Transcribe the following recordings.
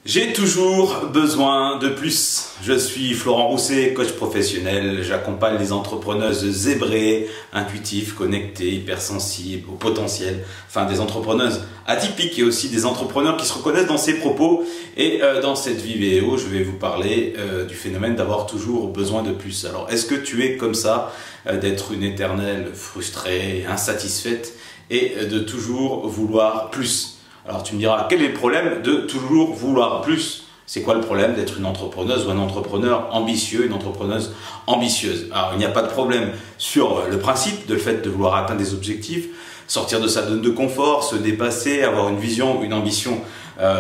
J'ai toujours besoin de plus. Je suis Florent Rousset, coach professionnel. J'accompagne les entrepreneuses zébrées, intuitives, connectées, hypersensibles, au potentiel. Enfin, des entrepreneuses atypiques et aussi des entrepreneurs qui se reconnaissent dans ces propos. Et dans cette vidéo, je vais vous parler du phénomène d'avoir toujours besoin de plus. Alors, est-ce que tu es comme ça, d'être une éternelle frustrée, insatisfaite et de toujours vouloir plus? Alors tu me diras, quel est le problème de toujours vouloir plus? C'est quoi le problème d'être une entrepreneuse ou un entrepreneur ambitieux, une entrepreneuse ambitieuse? Alors il n'y a pas de problème sur le principe de le fait de vouloir atteindre des objectifs, sortir de sa zone de confort, se dépasser, avoir une vision, une ambition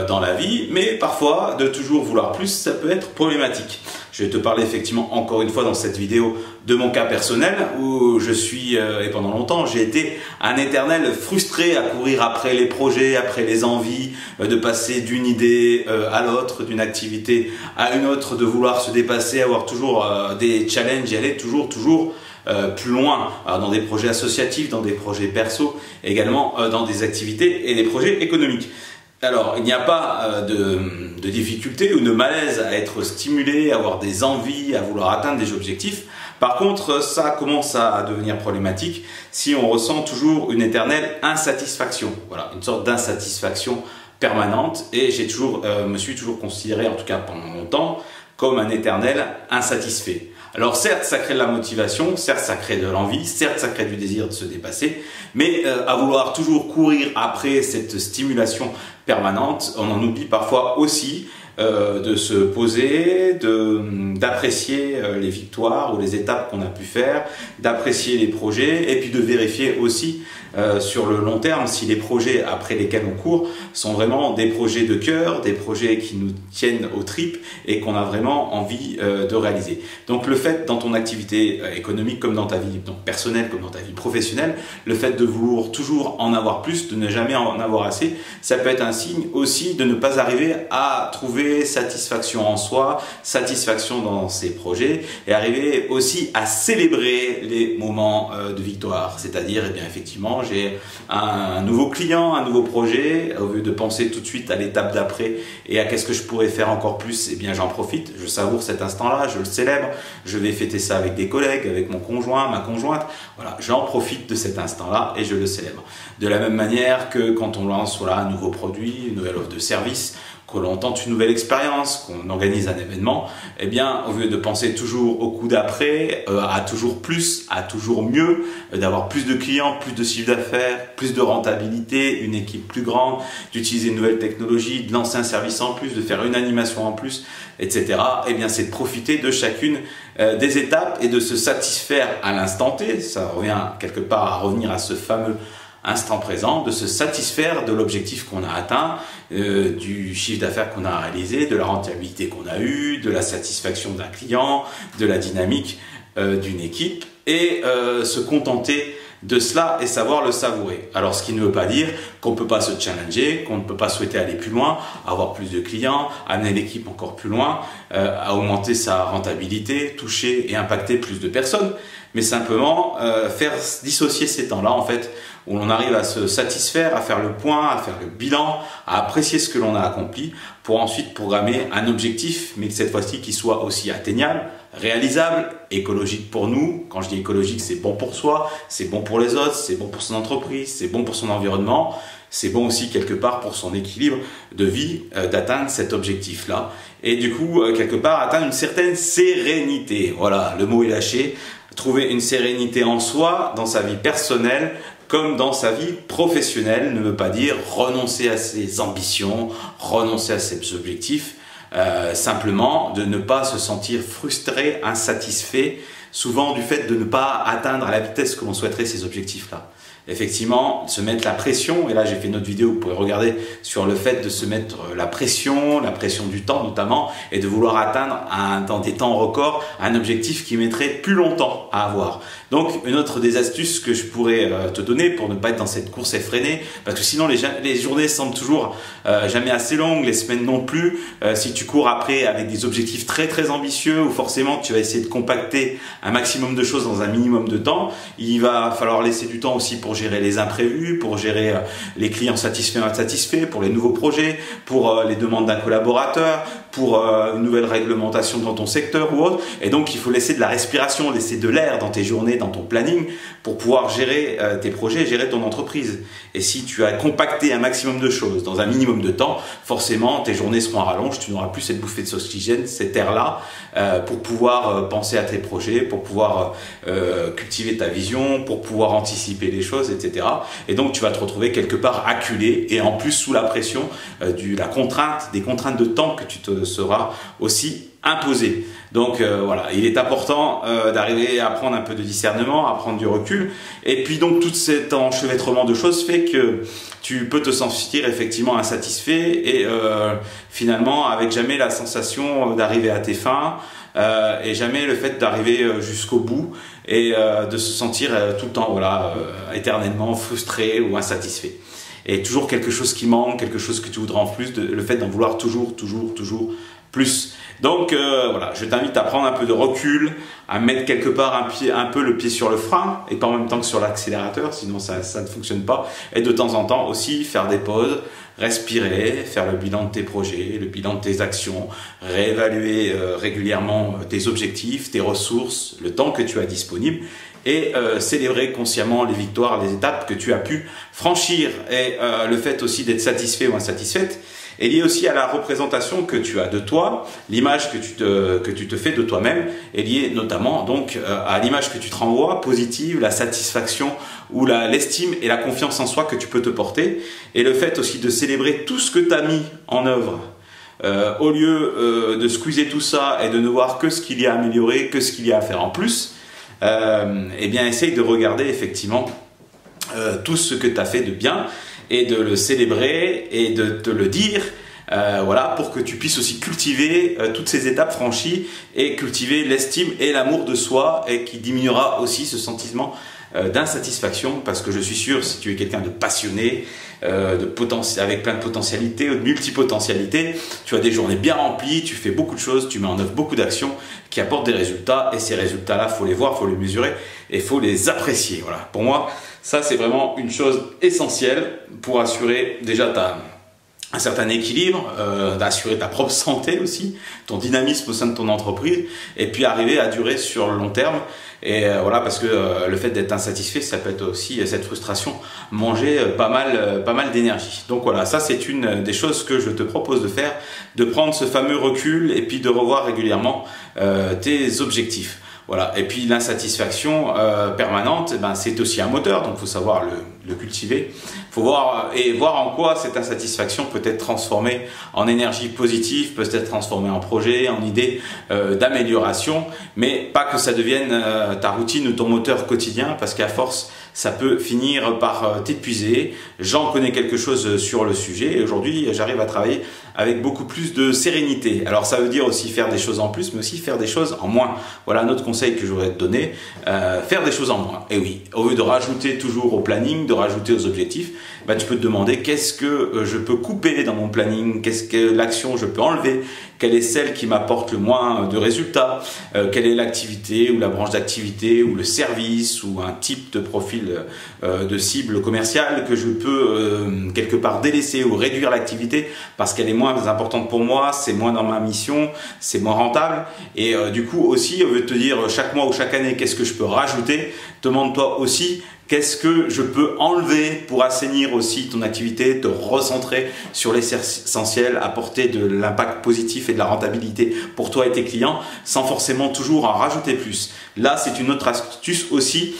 dans la vie, mais parfois de toujours vouloir plus, ça peut être problématique. Je vais te parler effectivement encore une fois dans cette vidéo de mon cas personnel où je suis, et pendant longtemps, j'ai été un éternel frustré à courir après les projets, après les envies, de passer d'une idée à l'autre, d'une activité à une autre, de vouloir se dépasser, avoir toujours des challenges et aller toujours plus loin, dans des projets associatifs, dans des projets perso, également dans des activités et des projets économiques. Alors, il n'y a pas de difficulté ou de malaise à être stimulé, à avoir des envies, à vouloir atteindre des objectifs. Par contre, ça commence à devenir problématique si on ressent toujours une éternelle insatisfaction. Voilà, une sorte d'insatisfaction permanente. Et me suis toujours considéré, en tout cas pendant longtemps, comme un éternel insatisfait. Alors certes, ça crée de la motivation, certes, ça crée de l'envie, certes, ça crée du désir de se dépasser, mais à vouloir toujours courir après cette stimulation permanente, on en oublie parfois aussi de se poser, d'apprécier les victoires ou les étapes qu'on a pu faire, d'apprécier les projets et puis de vérifier aussi sur le long terme si les projets après lesquels on court sont vraiment des projets de cœur, des projets qui nous tiennent aux tripes et qu'on a vraiment envie de réaliser. Donc le fait dans ton activité économique comme dans ta vie personnelle, comme dans ta vie professionnelle, le fait de vouloir toujours en avoir plus, de ne jamais en avoir assez, ça peut être un signe aussi de ne pas arriver à trouver satisfaction en soi, satisfaction dans ses projets et arriver aussi à célébrer les moments de victoire. C'est-à-dire, eh bien, effectivement, j'ai un nouveau client, un nouveau projet, au lieu de penser tout de suite à l'étape d'après et à qu'est-ce que je pourrais faire encore plus, eh bien, j'en profite, je savoure cet instant-là, je le célèbre, je vais fêter ça avec des collègues, avec mon conjoint, ma conjointe, voilà, j'en profite de cet instant-là et je le célèbre. De la même manière que quand on lance un nouveau produit, une nouvelle offre de service, que l'on tente une nouvelle expérience, qu'on organise un événement, eh bien, au lieu de penser toujours au coup d'après, à toujours plus, à toujours mieux, d'avoir plus de clients, plus de chiffre d'affaires, plus de rentabilité, une équipe plus grande, d'utiliser une nouvelle technologie, de lancer un service en plus, de faire une animation en plus, etc. Eh bien, c'est de profiter de chacune des étapes et de se satisfaire à l'instant T. Ça revient quelque part à revenir à ce fameux instant présent, de se satisfaire de l'objectif qu'on a atteint, du chiffre d'affaires qu'on a réalisé, de la rentabilité qu'on a eue, de la satisfaction d'un client, de la dynamique d'une équipe et se contenter de cela et savoir le savourer. Alors ce qui ne veut pas dire qu'on ne peut pas se challenger, qu'on ne peut pas souhaiter aller plus loin, avoir plus de clients, amener l'équipe encore plus loin, à augmenter sa rentabilité, toucher et impacter plus de personnes, mais simplement faire dissocier ces temps-là en fait où l'on arrive à se satisfaire, à faire le point, à faire le bilan, à apprécier ce que l'on a accompli pour ensuite programmer un objectif, mais cette fois-ci qui soit aussi atteignable, réalisable, écologique pour nous. Quand je dis écologique, c'est bon pour soi, c'est bon pour les autres, c'est bon pour son entreprise, c'est bon pour son environnement, c'est bon aussi quelque part pour son équilibre de vie d'atteindre cet objectif-là. Et du coup, quelque part, atteindre une certaine sérénité. Voilà, le mot est lâché. Trouver une sérénité en soi, dans sa vie personnelle, comme dans sa vie professionnelle, ne veut pas dire renoncer à ses ambitions, renoncer à ses objectifs, simplement de ne pas se sentir frustré, insatisfait, souvent du fait de ne pas atteindre à la vitesse que l'on souhaiterait ces objectifs-là. Effectivement, se mettre la pression, et là j'ai fait une autre vidéo, vous pouvez regarder sur le fait de se mettre la pression du temps notamment, et de vouloir atteindre dans des temps records un objectif qui mettrait plus longtemps à avoir. Donc une autre des astuces que je pourrais te donner pour ne pas être dans cette course effrénée, parce que sinon les journées semblent toujours jamais assez longues, les semaines non plus, si tu cours après avec des objectifs très ambitieux, où forcément tu vas essayer de compacter un maximum de choses dans un minimum de temps, il va falloir laisser du temps aussi pour pour gérer les imprévus, pour gérer les clients satisfaits ou insatisfaits, pour les nouveaux projets, pour les demandes d'un collaborateur, pour une nouvelle réglementation dans ton secteur ou autre. Et donc, il faut laisser de la respiration, laisser de l'air dans tes journées, dans ton planning, pour pouvoir gérer tes projets, gérer ton entreprise. Et si tu as compacté un maximum de choses dans un minimum de temps, forcément, tes journées seront à rallonge, tu n'auras plus cette bouffée d'oxygène, cet air-là, pour pouvoir penser à tes projets, pour pouvoir cultiver ta vision, pour pouvoir anticiper les choses, etc. Et donc, tu vas te retrouver quelque part acculé et en plus sous la pression des contraintes de temps que tu te seras aussi imposé. Donc voilà, il est important d'arriver à prendre un peu de discernement, à prendre du recul. Et puis donc tout cet enchevêtrement de choses fait que tu peux te sentir effectivement insatisfait et finalement avec jamais la sensation d'arriver à tes fins et jamais le fait d'arriver jusqu'au bout et de se sentir tout le temps voilà, éternellement frustré ou insatisfait. Et toujours quelque chose qui manque, quelque chose que tu voudrais en plus, le fait d'en vouloir toujours plus. Donc voilà, je t'invite à prendre un peu de recul, à mettre quelque part un peu le pied sur le frein et pas en même temps que sur l'accélérateur, sinon ça ne fonctionne pas. Et de temps en temps aussi faire des pauses, respirer, faire le bilan de tes projets, le bilan de tes actions, réévaluer régulièrement tes objectifs, tes ressources, le temps que tu as disponible et célébrer consciemment les victoires, les étapes que tu as pu franchir. Et le fait aussi d'être satisfait ou insatisfaite est lié aussi à la représentation que tu as de toi, l'image que tu te fais de toi-même est liée notamment donc à l'image que tu te renvoies, positive, la satisfaction ou l'estime et la confiance en soi que tu peux te porter, et le fait aussi de célébrer tout ce que tu as mis en œuvre. Au lieu de squeezer tout ça et de ne voir que ce qu'il y a à améliorer, que ce qu'il y a à faire en plus, eh bien essaye de regarder effectivement tout ce que tu as fait de bien et de le célébrer et de te le dire, voilà, pour que tu puisses aussi cultiver toutes ces étapes franchies et cultiver l'estime et l'amour de soi, et qui diminuera aussi ce sentiment d'insatisfaction, parce que je suis sûr, si tu es quelqu'un de passionné, avec plein de potentialités, de multipotentialités, tu as des journées bien remplies, tu fais beaucoup de choses, tu mets en œuvre beaucoup d'actions qui apportent des résultats, et ces résultats-là, il faut les voir, il faut les mesurer et il faut les apprécier. Voilà. Pour moi, ça c'est vraiment une chose essentielle pour assurer déjà un certain équilibre, d'assurer ta propre santé aussi, ton dynamisme au sein de ton entreprise, et puis arriver à durer sur le long terme. Et voilà, parce que le fait d'être insatisfait, ça peut être aussi cette frustration, manger pas mal d'énergie. Donc voilà, ça c'est une des choses que je te propose de faire, de prendre ce fameux recul et puis de revoir régulièrement tes objectifs. Voilà. Et puis l'insatisfaction permanente, ben, c'est aussi un moteur, donc il faut savoir le cultiver. Il faut voir en quoi cette insatisfaction peut être transformée en énergie positive, peut être transformée en projet, en idée d'amélioration, mais pas que ça devienne ta routine ou ton moteur quotidien, parce qu'à force, ça peut finir par t'épuiser. J'en connais quelque chose sur le sujet et aujourd'hui, j'arrive à travailler avec beaucoup plus de sérénité. Alors ça veut dire aussi faire des choses en plus, mais aussi faire des choses en moins. Voilà un autre conseil que je voudrais te donner, faire des choses en moins. Et oui, au lieu de rajouter toujours au planning, de rajouter aux objectifs, bah, tu peux te demander qu'est-ce que je peux couper dans mon planning, qu'est-ce que l'action je peux enlever, quelle est celle qui m'apporte le moins de résultats, quelle est l'activité ou la branche d'activité ou le service ou un type de profil de cible commerciale que je peux quelque part délaisser ou réduire l'activité parce qu'elle est moins importante pour moi, c'est moins dans ma mission, c'est moins rentable. Et du coup aussi, au lieu de te dire chaque mois ou chaque année qu'est-ce que je peux rajouter, demande-toi aussi qu'est-ce que je peux enlever pour assainir aussi ton activité, te recentrer sur l'essentiel, apporter de l'impact positif et de la rentabilité pour toi et tes clients sans forcément toujours en rajouter plus. Là, c'est une autre astuce aussi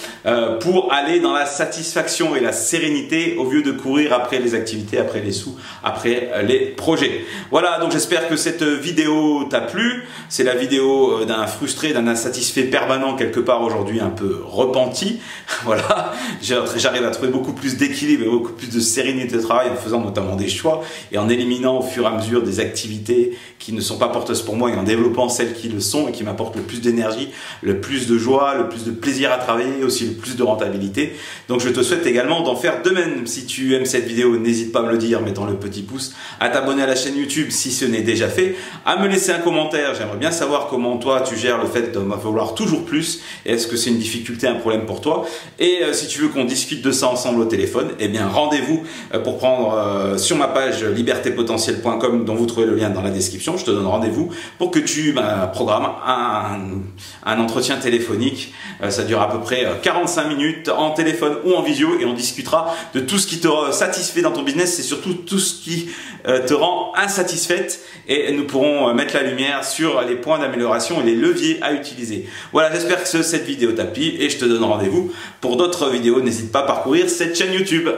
pour aller dans la satisfaction et la sérénité au lieu de courir après les activités, après les sous, après les projets. Voilà, donc j'espère que cette vidéo t'a plu. C'est la vidéo d'un frustré, d'un insatisfait permanent quelque part aujourd'hui un peu repenti. Voilà. J'arrive à trouver beaucoup plus d'équilibre et beaucoup plus de sérénité de travail en faisant notamment des choix et en éliminant au fur et à mesure des activités qui ne sont pas porteuses pour moi et en développant celles qui le sont et qui m'apportent le plus d'énergie, le plus de joie, le plus de plaisir à travailler et aussi le plus de rentabilité. Donc je te souhaite également d'en faire de même. Si tu aimes cette vidéo, n'hésite pas à me le dire en mettant le petit pouce, à t'abonner à la chaîne YouTube si ce n'est déjà fait, à me laisser un commentaire. J'aimerais bien savoir comment toi tu gères le fait de m'en vouloir toujours plus et est-ce que c'est une difficulté, un problème pour toi. Et si tu veux qu'on discute de ça ensemble au téléphone, eh bien rendez-vous pour prendre sur ma page libertépotentielle.com dont vous trouvez le lien dans la description. Je te donne rendez-vous pour que tu programmes un entretien téléphonique. Ça dure à peu près 45 minutes en téléphone ou en visio et on discutera de tout ce qui te satisfait dans ton business et surtout tout ce qui te rend insatisfaite et nous pourrons mettre la lumière sur les points d'amélioration et les leviers à utiliser. Voilà, j'espère que cette vidéo t'a plu et je te donne rendez-vous pour d'autres vidéos. N'hésite pas à parcourir cette chaîne YouTube.